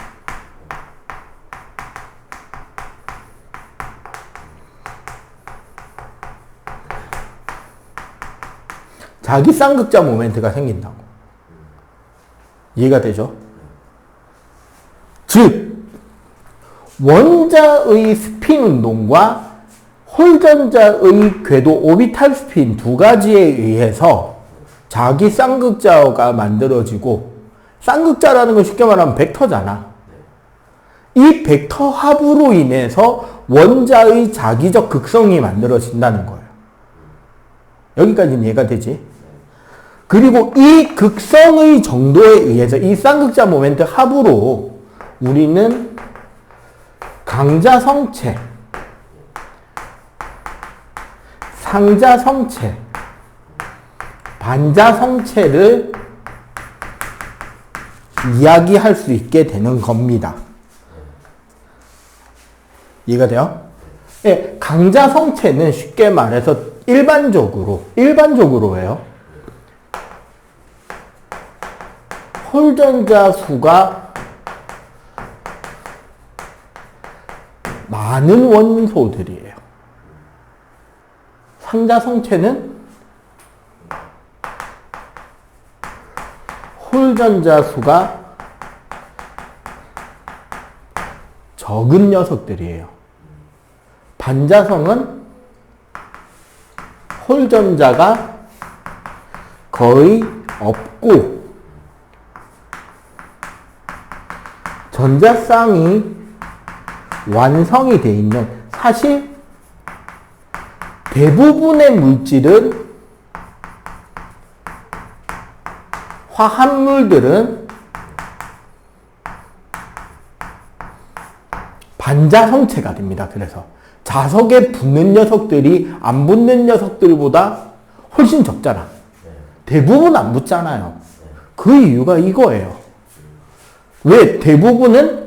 자기 쌍극자 모멘트가 생긴다고. 이해가 되죠? 즉, 원자의 스핀 운동과 홀전자의 궤도 오비탈 스핀 두 가지에 의해서 자기 쌍극자가 만들어지고, 쌍극자라는 건 쉽게 말하면 벡터잖아. 이 벡터 합으로 인해서 원자의 자기적 극성이 만들어진다는 거예요. 여기까지는 이해가 되지? 그리고 이 극성의 정도에 의해서 이 쌍극자 모멘트 합으로 우리는 강자성체, 상자성체, 반자성체를 이야기할 수 있게 되는 겁니다. 이해가 돼요? 예, 강자성체는 쉽게 말해서 일반적으로예요. 홀전자 수가 많은 원소들이에요. 상자성체는 홀전자 수가 적은 녀석들이에요. 반자성은 홀전자가 거의 없고 전자쌍이 완성이 돼 있는, 사실 대부분의 물질은, 화합물들은 반자성체가 됩니다. 그래서 자석에 붙는 녀석들이 안 붙는 녀석들보다 훨씬 적잖아. 대부분 안 붙잖아요. 그 이유가 이거예요. 왜? 대부분은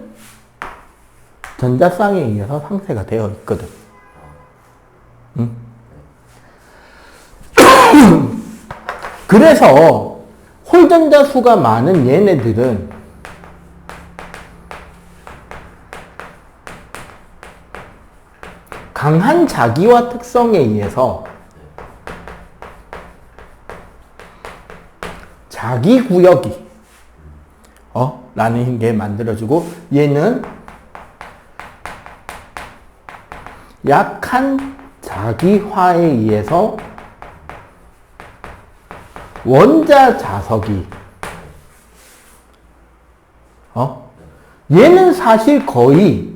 전자쌍에 의해서 상쇄가 되어 있거든. 응? 그래서 홀전자 수가 많은 얘네들은 강한 자기화 특성에 의해서 자기 구역이 라는 게 만들어지고, 얘는 약한 자기화에 의해서 원자 자석이 얘는 사실 거의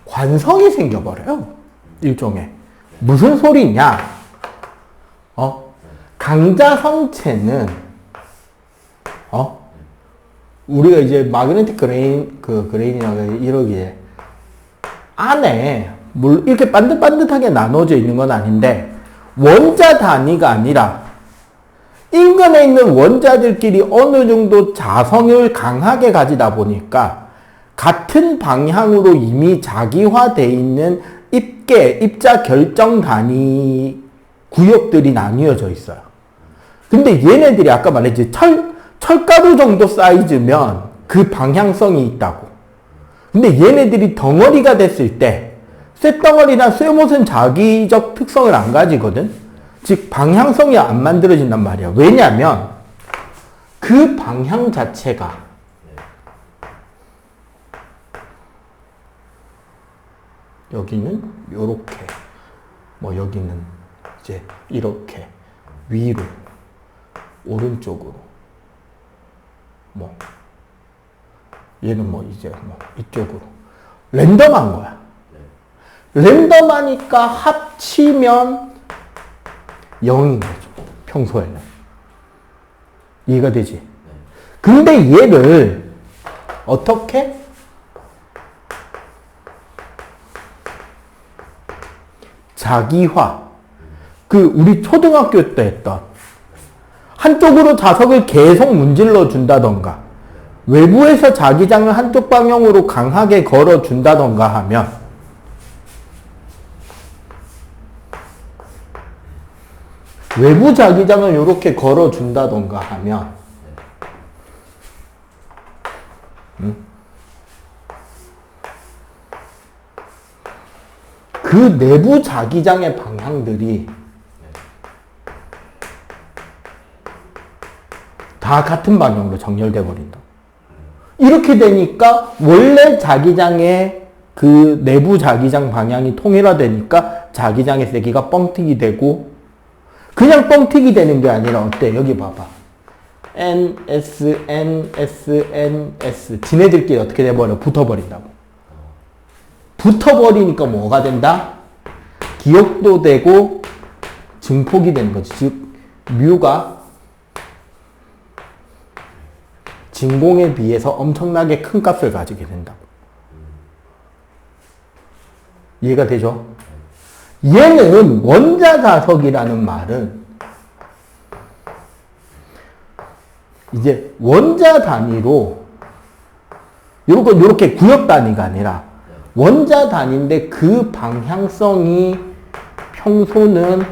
관성이 생겨버려요. 일종의. 무슨 소리냐? 강자성체는, 우리가 이제 마그네틱 그레인이라고 이러기에, 안에, 이렇게 반듯반듯하게 나눠져 있는 건 아닌데, 원자 단위가 아니라, 인근에 있는 원자들끼리 어느 정도 자성을 강하게 가지다 보니까, 같은 방향으로 이미 자기화되어 있는 입자 결정 단위 구역들이 나뉘어져 있어요. 근데 얘네들이 아까 말했지, 철가루 정도 사이즈면 그 방향성이 있다고. 근데 얘네들이 덩어리가 됐을 때 쇳덩어리나 쇠못은 자기적 특성을 안 가지거든. 즉 방향성이 안 만들어진단 말이야. 왜냐면 그 방향 자체가 여기는 요렇게, 뭐 여기는 이제 이렇게 위로, 오른쪽으로, 뭐 얘는 뭐 이제 뭐 이쪽으로 랜덤한 거야. 랜덤하니까 합치면 0인 거죠. 평소에는. 이해가 되지? 근데 얘를 어떻게? 자기화. 우리 초등학교 때 했던 한쪽으로 자석을 계속 문질러 준다던가 외부에서 자기장을 한쪽 방향으로 강하게 걸어 준다던가 하면 외부 자기장을 이렇게 걸어 준다던가 하면 그 내부 자기장의 방향들이 다 같은 방향으로 정렬돼 버린다. 이렇게 되니까 원래 자기장의 그 내부 자기장 방향이 통일화되니까 자기장의 세기가 뻥튀기 되고 그냥 뻥튀기 되는 게 아니라 어때? 여기 봐봐. N, S, N, S, N, S. 지네들끼리 어떻게 돼버려? 붙어버린다고. 붙어버리니까 뭐가 된다? 기억도 되고 증폭이 되는 거지. 즉, 뮤가 진공에 비해서 엄청나게 큰 값을 가지게 된다고. 이해가 되죠? 얘는 원자자석이라는 말은 이제 원자 단위로 요렇게 구역 단위가 아니라 원자 단위인데 그 방향성이 평소는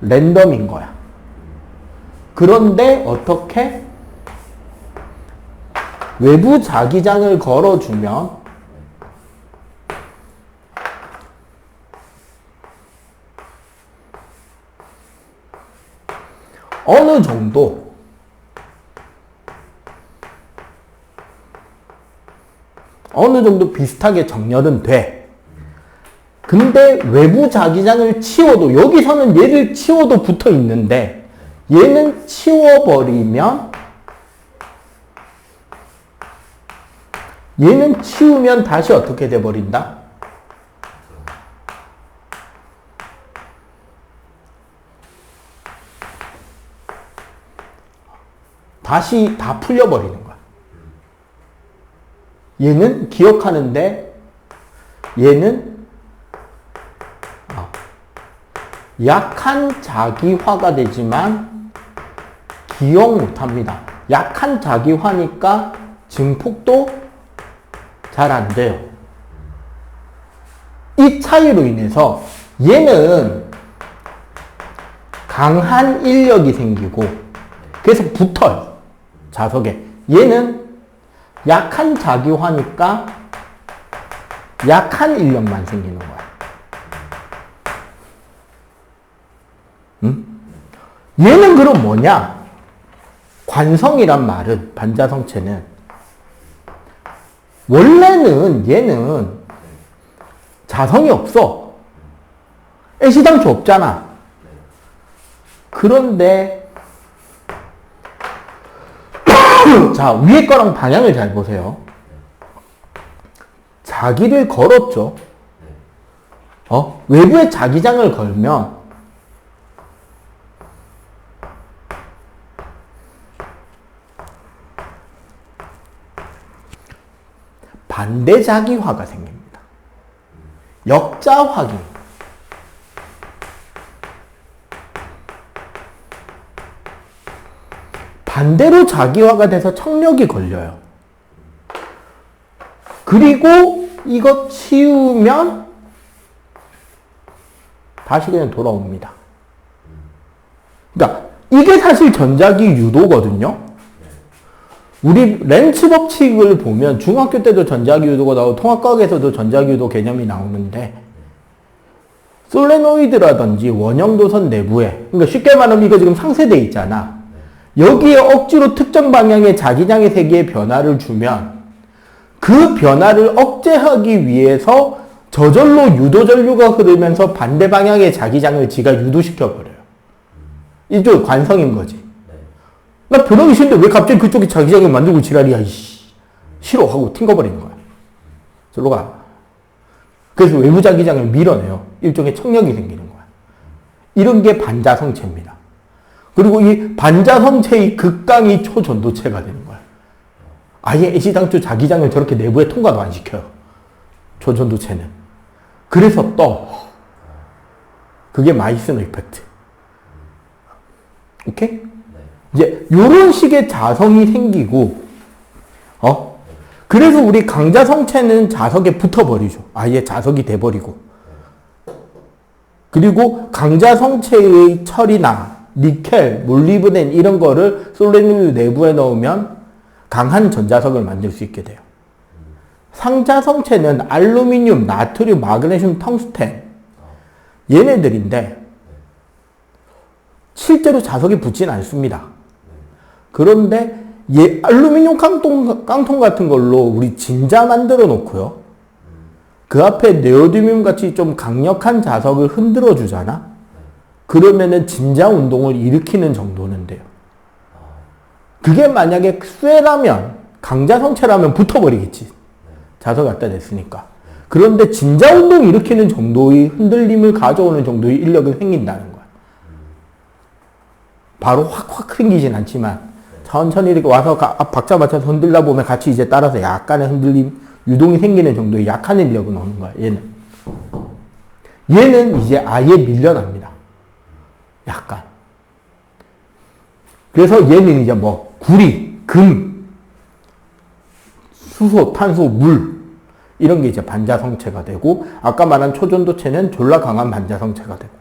랜덤인 거야. 그런데 어떻게? 외부 자기장을 걸어주면 어느 정도 비슷하게 정렬은 돼. 근데 외부 자기장을 치워도 여기서는 얘를 치워도 붙어 있는데 얘는 치워버리면 얘는 치우면 다시 어떻게 돼버린다? 다시 다 풀려버리는 거야. 얘는 기억하는데 얘는 약한 자기화가 되지만 기억 못합니다. 약한 자기화니까 증폭도 잘 안 돼요. 이 차이로 인해서 얘는 강한 인력이 생기고 그래서 붙어요. 자석에. 얘는 약한 자기화니까 약한 인력만 생기는 거야. 응? 얘는 그럼 뭐냐? 관성이란 말은, 반자성체는 원래는 얘는 자성이 없어. 애시당초 없잖아. 그런데 자, 위에 거랑 방향을 잘 보세요. 자기를 걸었죠. 외부에 자기장을 걸면 반대 자기화가 생깁니다. 역자확인. 반대로 자기화가 돼서 청력이 걸려요. 그리고 이거 치우면 다시 그냥 돌아옵니다. 그러니까 이게 사실 전자기 유도거든요. 우리 렌츠 법칙을 보면 중학교 때도 전자기 유도가 나오고 통합과학에서도 전자기 유도 개념이 나오는데 솔레노이드라든지 원형도선 내부에, 그러니까 쉽게 말하면 이거 지금 상쇄돼 있잖아. 여기에 억지로 특정 방향의 자기장의 세기에 변화를 주면 그 변화를 억제하기 위해서 저절로 유도 전류가 흐르면서 반대 방향의 자기장을 지가 유도시켜버려요. 이쪽 관성인 거지. 나 변하기 싫은데 왜 갑자기 그쪽에 자기장을 만들고 지랄이야, 이씨. 싫어 하고 튕겨버리는 거야. 저로 가. 그래서 외부 자기장을 밀어내요. 일종의 청력이 생기는 거야. 이런 게 반자성체입니다. 그리고 이 반자성체의 극강이 초전도체가 되는 거야. 아예 애시당초 자기장을 저렇게 내부에 통과도 안 시켜요. 초전도체는. 그래서 떠. 그게 마이스너 이펙트. 오케이? 이제 요런 식의 자성이 생기고 그래서 우리 강자성체는 자석에 붙어버리죠. 아예 자석이 돼버리고. 그리고 강자성체의 철이나 니켈, 몰리브덴 이런 거를 솔레놀 내부에 넣으면 강한 전자석을 만들 수 있게 돼요. 상자성체는 알루미늄, 나트륨, 마그네슘, 텅스텐 얘네들인데 실제로 자석이 붙진 않습니다. 그런데 알루미늄 깡통 같은 걸로 우리 진자 만들어 놓고요. 그 앞에 네오디뮴 같이 좀 강력한 자석을 흔들어 주잖아. 그러면은 진자 운동을 일으키는 정도는 돼요. 그게 만약에 쇠라면, 강자성체라면 붙어버리겠지. 자석 갖다 냈으니까. 그런데 진자 운동 일으키는 정도의 흔들림을 가져오는 정도의 인력은 생긴다는 거야. 바로 확 생기진 않지만 천천히 이렇게 와서 박자 맞춰서 흔들다 보면 같이 이제 따라서 약간의 흔들림, 유동이 생기는 정도의 약한 인력은 오는 거야, 얘는 이제 아예 밀려납니다. 약간. 그래서 얘는 이제 뭐, 구리, 금, 수소, 탄소, 물, 이런 게 이제 반자성체가 되고, 아까 말한 초전도체는 졸라 강한 반자성체가 되고.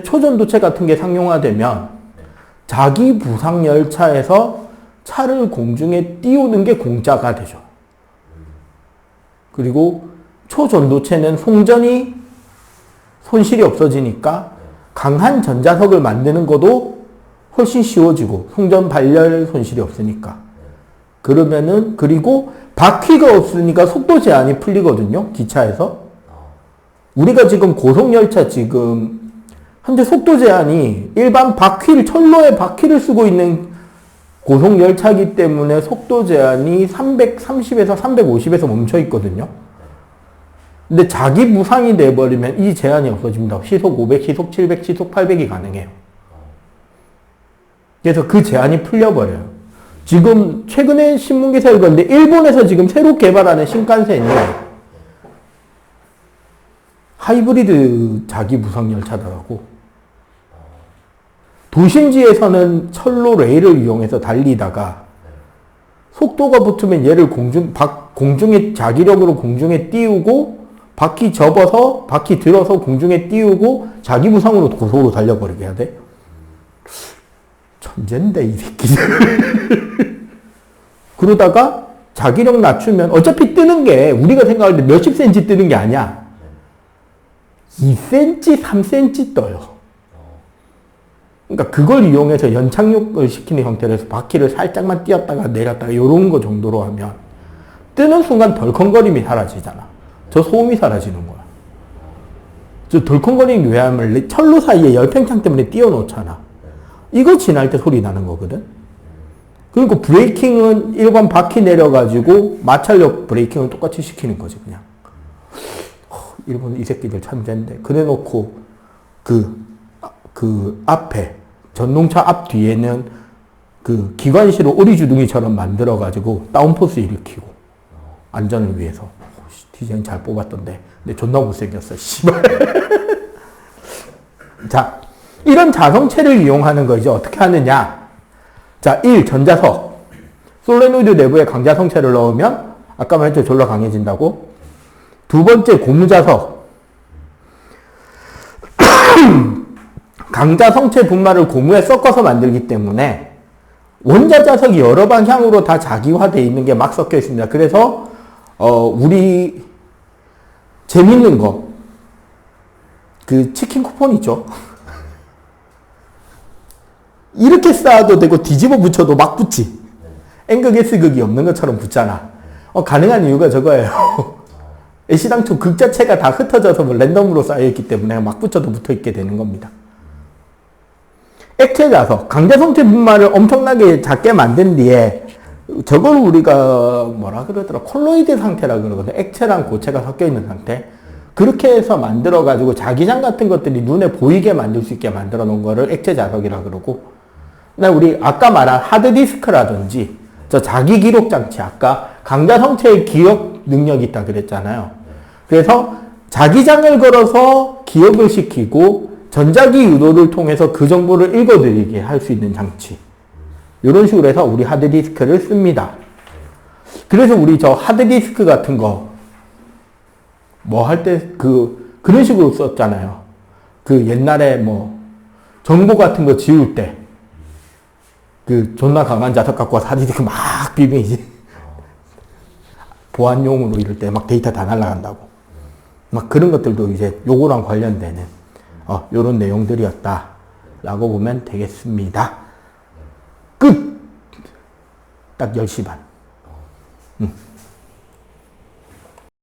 초전도체 같은 게 상용화되면 자기 부상 열차에서 차를 공중에 띄우는 게 공짜가 되죠. 그리고 초전도체는 송전이 손실이 없어지니까 강한 전자석을 만드는 것도 훨씬 쉬워지고 송전 발열 손실이 없으니까. 그러면은 그리고 바퀴가 없으니까 속도 제한이 풀리거든요. 기차에서. 우리가 지금 고속열차 지금 현재 속도 제한이 일반 바퀴를, 철로의 바퀴를 쓰고 있는 고속열차이기 때문에 속도 제한이 330에서 350에서 멈춰 있거든요. 근데 자기 부상이 돼버리면 이 제한이 없어집니다. 시속 500, 시속 700, 시속 800이 가능해요. 그래서 그 제한이 풀려버려요. 지금 최근에 신문 기사 읽었는데 일본에서 지금 새로 개발하는 신칸센이 하이브리드 자기 부상 열차더라고. 도심지에서는 철로 레일을 이용해서 달리다가 속도가 붙으면 얘를 공중에 자기력으로 공중에 띄우고 바퀴 접어서 바퀴 들어서 공중에 띄우고 자기 부상으로 고속으로 달려버리게 해야 돼. 천재인데 이 새끼들. 그러다가 자기력 낮추면 어차피 뜨는 게 우리가 생각할 때 몇십 센치 뜨는 게 아니야. 2cm, 3cm 떠요. 그러니까 그걸 이용해서 연착륙을 시키는 형태로 해서 바퀴를 살짝만 띄었다가 내렸다가 이런 거 정도로 하면 뜨는 순간 덜컹거림이 사라지잖아. 저 소음이 사라지는 거야. 저 덜컹거리는 게 왜 하면 철로 사이에 열팽창 때문에 띄워놓잖아. 이거 지날 때 소리 나는 거거든. 그리고 브레이킹은 일반 바퀴 내려가지고 마찰력 브레이킹을 똑같이 시키는 거지 그냥. 일본 이 새끼들 천재인데. 그래놓고 그 앞에 전동차 앞 뒤에는 그 기관실을 오리주둥이처럼 만들어가지고 다운포스 일으키고 안전을 위해서. 디자인 잘 뽑았던데. 근데 존나 못생겼어. 씨발. 자, 이런 자성체를 이용하는 거 이제 어떻게 하느냐? 자, 1. 전자석. 솔레노이드 내부에 강자성체를 넣으면 아까 말했죠. 졸라 강해진다고. 두 번째 고무자석. 강자성체 분말을 고무에 섞어서 만들기 때문에 원자자석이 여러 방향으로 다 자기화되어 있는 게 막 섞여 있습니다. 그래서 우리 재밌는 거 그 치킨 쿠폰 있죠. 이렇게 쌓아도 되고 뒤집어 붙여도 막 붙지. N극, S극이 없는 것처럼 붙잖아. 가능한 이유가 저거예요. 애시당초 극 자체가 다 흩어져서 뭐 랜덤으로 쌓여있기 때문에 막 붙여도 붙어있게 되는 겁니다. 액체 자석, 강자성체 분말을 엄청나게 작게 만든 뒤에 저걸 우리가 뭐라 그러더라, 콜로이드 상태라 그러거든. 액체랑 고체가 섞여 있는 상태. 그렇게 해서 만들어 가지고 자기장 같은 것들이 눈에 보이게 만들 수 있게 만들어 놓은 거를 액체 자석이라 그러고, 그다음 우리 아까 말한 하드디스크라든지 저 자기 기록 장치, 아까 강자성체의 기억 능력이 있다 그랬잖아요. 그래서 자기장을 걸어서 기억을 시키고 전자기 유도를 통해서 그 정보를 읽어드리게 할 수 있는 장치. 이런 식으로 해서 우리 하드디스크를 씁니다. 그래서 우리 저 하드디스크 같은 거 뭐 할 때 그런 식으로 썼잖아요. 그 옛날에 뭐 정보 같은 거 지울 때 존나 강한 자석 갖고 와서 하드디스크 막 비비지. 보안용으로 이럴 때 막 데이터 다 날아간다고. 막 그런 것들도 이제 요거랑 관련되는 요런 내용들이었다 라고 보면 되겠습니다. 끝! 딱 10시 반.